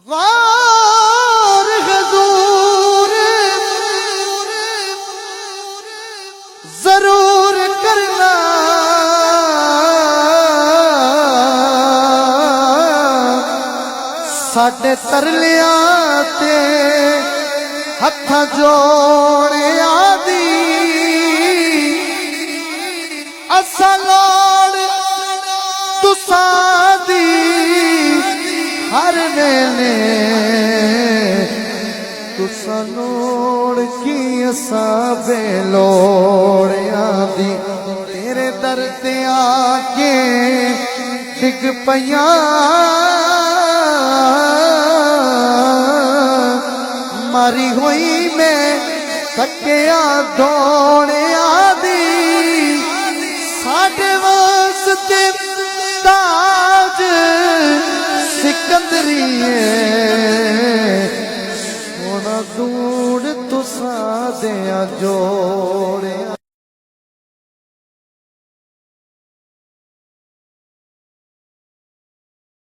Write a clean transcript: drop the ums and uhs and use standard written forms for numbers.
वार हुजूर जरूर करना साडे तरलियां ते हथ जोड़े आदि असा लोड़ तुसा दी हर वेले तुसा लोड़ की असा बेलोड़िया दी तेरे दर ते आके डिग पईयां मारी हुई मैं थकिया दौड़िया दी साडे वास्ते ताज सिकंदरी सोना दूड़ तुसा दिया जोड़िया